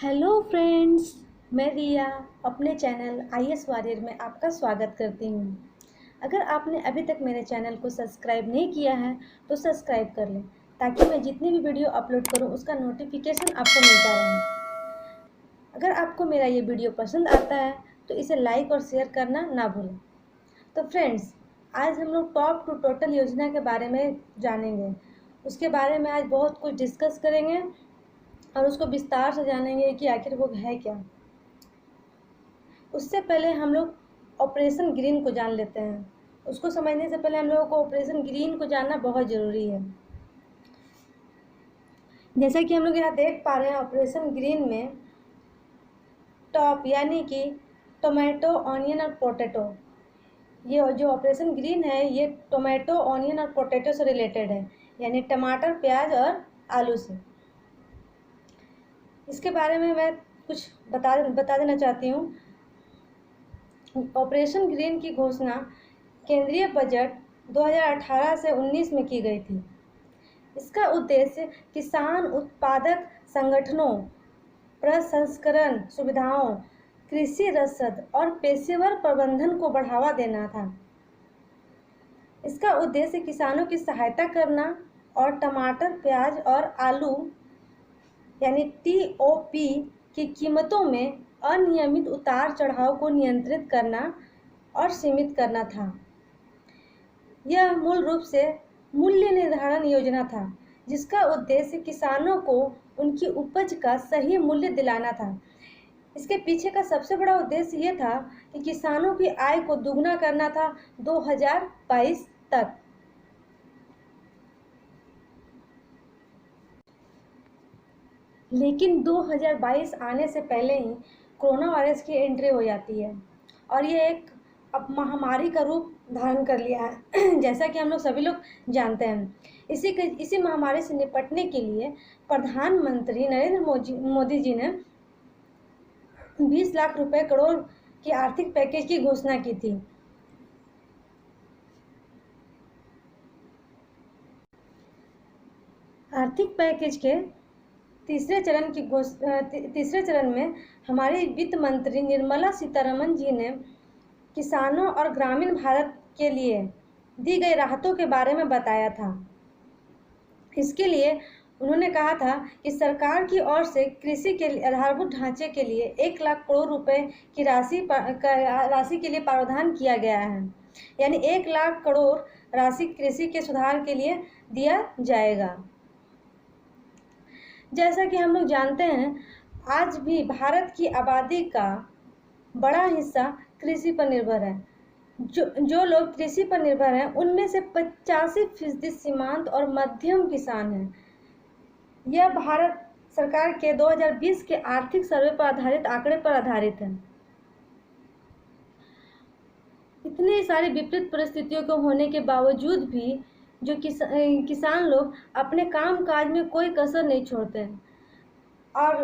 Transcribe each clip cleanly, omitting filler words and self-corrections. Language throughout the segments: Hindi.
हेलो फ्रेंड्स, मैं रिया अपने चैनल आईएएस वॉरियर में आपका स्वागत करती हूँ। अगर आपने अभी तक मेरे चैनल को सब्सक्राइब नहीं किया है तो सब्सक्राइब कर लें ताकि मैं जितनी भी वीडियो अपलोड करूँ उसका नोटिफिकेशन आपको मिलता रहे। अगर आपको मेरा ये वीडियो पसंद आता है तो इसे लाइक और शेयर करना ना भूलें। तो फ्रेंड्स, आज हम लोग टॉप टू टोटल योजना के बारे में जानेंगे। उसके बारे में आज बहुत कुछ डिस्कस करेंगे और उसको विस्तार से जानेंगे कि आखिर वो है क्या। उससे पहले हम लोग ऑपरेशन ग्रीन को जान लेते हैं। उसको समझने से पहले हम लोगों को ऑपरेशन ग्रीन को जानना बहुत ज़रूरी है। जैसा कि हम लोग यहाँ देख पा रहे हैं, ऑपरेशन ग्रीन में टॉप यानी कि टोमेटो, ऑनियन और पोटैटो, ये जो ऑपरेशन ग्रीन है ये टोमेटो, ऑनियन और पोटैटो से रिलेटेड है, यानी टमाटर, प्याज और आलू से। इसके बारे में मैं कुछ बता देना चाहती हूँ। ऑपरेशन ग्रीन की घोषणा केंद्रीय बजट 2018 से 19 में की गई थी। इसका उद्देश्य किसान उत्पादक संगठनों, प्रसंस्करण सुविधाओं, कृषि रसद और पेशेवर प्रबंधन को बढ़ावा देना था। इसका उद्देश्य किसानों की सहायता करना और टमाटर, प्याज और आलू यानी टीओपी की कीमतों में अनियमित उतार चढ़ाव को नियंत्रित करना और सीमित करना था। यह मूल रूप से मूल्य निर्धारण योजना था जिसका उद्देश्य किसानों को उनकी उपज का सही मूल्य दिलाना था। इसके पीछे का सबसे बड़ा उद्देश्य ये था कि किसानों की आय को दुगना करना था 2022 तक। लेकिन 2022 आने से पहले ही कोरोना वायरस की एंट्री हो जाती है और ये एक अब महामारी का रूप धारण कर लिया है जैसा कि हम लोग सभी लोग जानते हैं। इसी महामारी से निपटने के लिए प्रधानमंत्री नरेंद्र मोदी जी ने 20 लाख रुपए करोड़ की आर्थिक पैकेज की घोषणा की थी। आर्थिक पैकेज के तीसरे चरण में हमारी वित्त मंत्री निर्मला सीतारमण जी ने किसानों और ग्रामीण भारत के लिए दी गई राहतों के बारे में बताया था। इसके लिए उन्होंने कहा था कि सरकार की ओर से कृषि के आधारभूत ढांचे के लिए 1 लाख करोड़ रुपए की राशि के लिए प्रावधान किया गया है, यानी 1 लाख करोड़ राशि कृषि के सुधार के लिए दिया जाएगा। जैसा कि हम लोग जानते हैं, आज भी भारत की आबादी का बड़ा हिस्सा कृषि पर निर्भर है। जो लोग कृषि पर निर्भर हैं उनमें से 85% सीमांत और मध्यम किसान हैं। यह भारत सरकार के 2020 के आर्थिक सर्वे पर आधारित आंकड़े पर आधारित है। इतनी सारी विपरीत परिस्थितियों के होने के बावजूद भी जो किसान लोग अपने काम काज में कोई कसर नहीं छोड़ते हैं और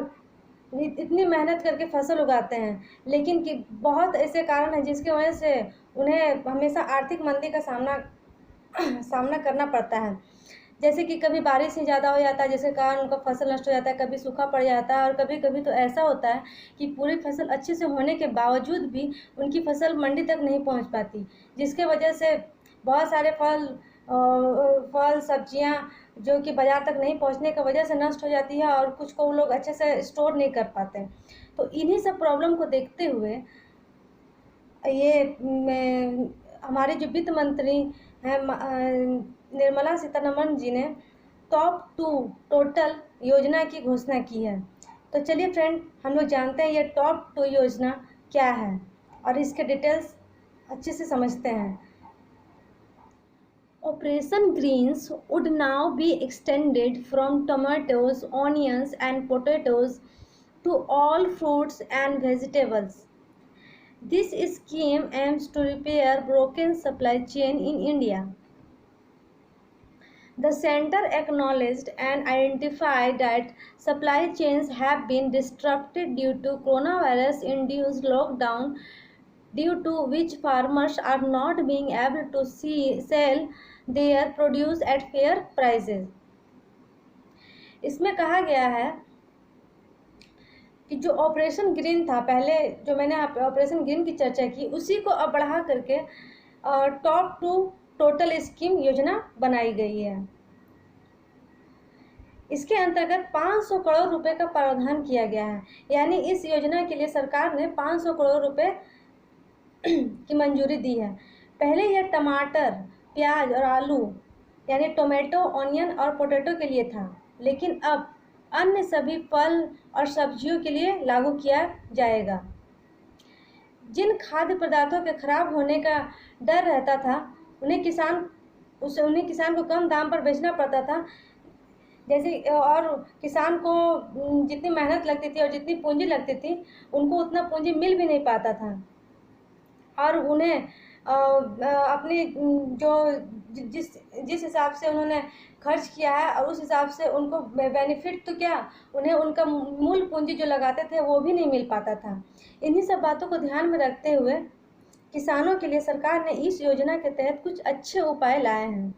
इतनी मेहनत करके फसल उगाते हैं, लेकिन कि बहुत ऐसे कारण हैं जिसकी वजह से उन्हें हमेशा आर्थिक मंदी का सामना करना पड़ता है। जैसे कि कभी बारिश ही ज़्यादा हो जाता है जिसके कारण उनका फसल नष्ट हो जाता है, कभी सूखा पड़ जाता है और कभी कभी तो ऐसा होता है कि पूरी फसल अच्छे से होने के बावजूद भी उनकी फसल मंडी तक नहीं पहुंच पाती, जिसके वजह से बहुत सारे फल सब्जियां जो कि बाज़ार तक नहीं पहुंचने की वजह से नष्ट हो जाती है और कुछ को लोग अच्छे से स्टोर नहीं कर पाते। तो इन्हीं सब प्रॉब्लम को देखते हुए ये हमारे जो वित्त मंत्री हैं निर्मला सीतारमण जी ने टॉप टू टोटल योजना की घोषणा की है। तो चलिए फ्रेंड, हम लोग जानते हैं ये टॉप टू योजना क्या है और इसके डिटेल्स अच्छे से समझते हैं। Operation Greens would now be extended from tomatoes, onions and potatoes to all fruits and vegetables. This scheme aims to repair broken supply chain in India. The center acknowledged and identified that supply chains have been disrupted due to coronavirus-induced lockdown, due to which farmers are not being able to sell their produce at fair prices. इसमें कहा गया है कि जो ऑपरेशन ग्रीन था पहले, जो मैंने ऑपरेशन ग्रीन की चर्चा की, उसी को अब बढ़ा करके टॉप टू टोटल स्कीम योजना बनाई गई है। इसके अंतर्गत 500 करोड़ रुपए का प्रावधान किया गया है। यानी इस योजना के लिए सरकार ने 500 करोड़ रुपए की मंजूरी दी है। पहले यह टमाटर, प्याज और आलू यानी टोमेटो, ऑनियन और पोटैटो के लिए था, लेकिन अब अन्य सभी फल और सब्जियों के लिए लागू किया जाएगा। जिन खाद्य पदार्थों के खराब होने का डर रहता था, उन्हें किसान को कम दाम पर बेचना पड़ता था, जैसे, और किसान को जितनी मेहनत लगती थी और जितनी पूंजी लगती थी, उनको उतना पूंजी मिल भी नहीं पाता था, और उन्हें अपनी जो जिस हिसाब से उन्होंने खर्च किया है और उस हिसाब से उनको बेनिफिट तो क्या, उन्हें उनका मूल पूंजी जो लगाते थे वो भी नहीं मिल पाता था। इन्हीं सब बातों को ध्यान में रखते हुए किसानों के लिए सरकार ने इस योजना के तहत कुछ अच्छे उपाय लाए हैं।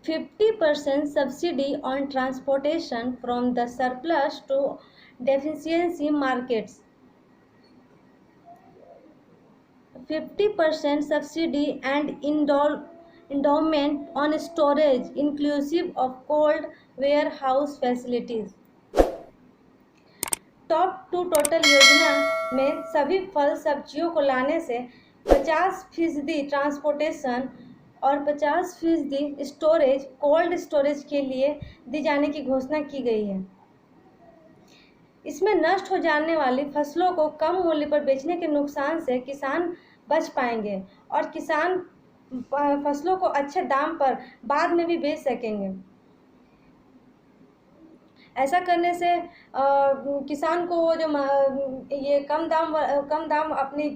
50% subsidy on transportation from the surplus to deficiency markets, 50% subsidy and endowment on storage inclusive of cold warehouse facilities। Top to total योजना में सभी फल सब्जियों को लाने से 50% ट्रांसपोर्टेशन और 50% स्टोरेज, कोल्ड स्टोरेज के लिए दी जाने की घोषणा की गई है। इसमें नष्ट हो जाने वाली फसलों को कम मूल्य पर बेचने के नुकसान से किसान बच पाएंगे और किसान फसलों को अच्छे दाम पर बाद में भी बेच सकेंगे। ऐसा करने से किसान को वो जो ये कम दाम अपनी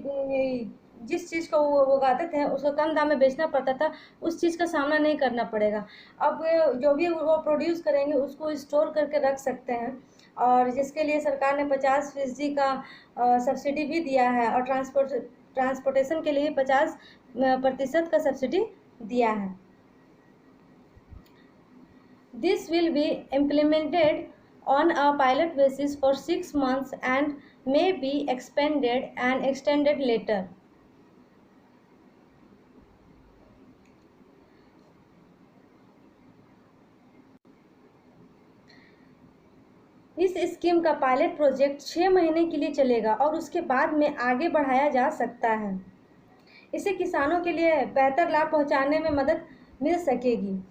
जिस चीज़ को वो उगाते थे उसको कम दाम में बेचना पड़ता था, उस चीज़ का सामना नहीं करना पड़ेगा। अब जो भी वो प्रोड्यूस करेंगे उसको स्टोर करके रख सकते हैं, और जिसके लिए सरकार ने 50% का सब्सिडी भी दिया है, और ट्रांसपोर्टेशन के लिए 50% का सब्सिडी दिया है। This will be implemented on a pilot basis for 6 months and may be expanded and extended later। इस स्कीम का पायलट प्रोजेक्ट 6 महीने के लिए चलेगा और उसके बाद में आगे बढ़ाया जा सकता है। इससे किसानों के लिए बेहतर लाभ पहुंचाने में मदद मिल सकेगी।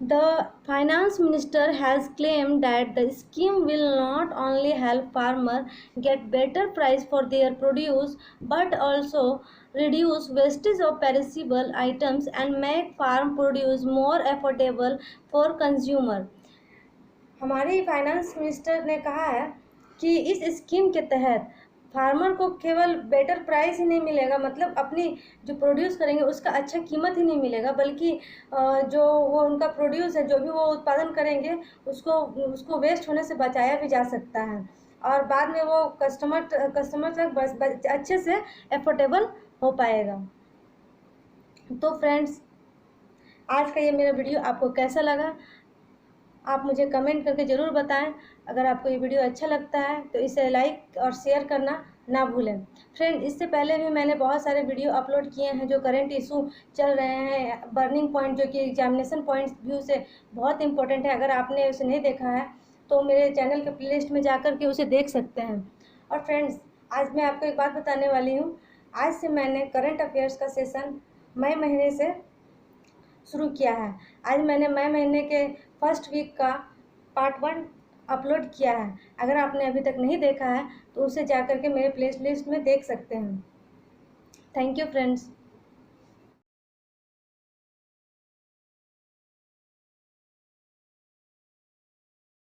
The finance minister has claimed that the scheme will not only help farmers get better price for their produce but also reduce wastage of perishable items and make farm produce more affordable for consumer। हमारे फाइनेंस मिनिस्टर ने कहा है कि इस स्कीम के तहत फार्मर को केवल बेटर प्राइस ही नहीं मिलेगा, मतलब अपनी जो प्रोड्यूस करेंगे उसका अच्छा कीमत ही नहीं मिलेगा, बल्कि जो वो उनका प्रोड्यूस है, जो भी वो उत्पादन करेंगे उसको वेस्ट होने से बचाया भी जा सकता है, और बाद में वो कस्टमर तक अच्छे से एफोर्डेबल हो पाएगा। तो फ्रेंड्स, आज का ये मेरा वीडियो आपको कैसा लगा आप मुझे कमेंट करके ज़रूर बताएं। अगर आपको ये वीडियो अच्छा लगता है तो इसे लाइक और शेयर करना ना भूलें। फ्रेंड, इससे पहले भी मैंने बहुत सारे वीडियो अपलोड किए हैं जो करंट इशू चल रहे हैं, बर्निंग पॉइंट, जो कि एग्जामिनेशन पॉइंट व्यू से बहुत इंपॉर्टेंट है। अगर आपने उसे नहीं देखा है तो मेरे चैनल के प्लेलिस्ट में जाकर के उसे देख सकते हैं। और फ्रेंड्स, आज मैं आपको एक बात बताने वाली हूँ। आज से मैंने करंट अफेयर्स का सेशन मई महीने से शुरू किया है। आज मैंने मई महीने के फर्स्ट वीक का पार्ट 1 अपलोड किया है। अगर आपने अभी तक नहीं देखा है तो उसे जाकर के मेरे प्लेलिस्ट में देख सकते हैं। Thank you friends.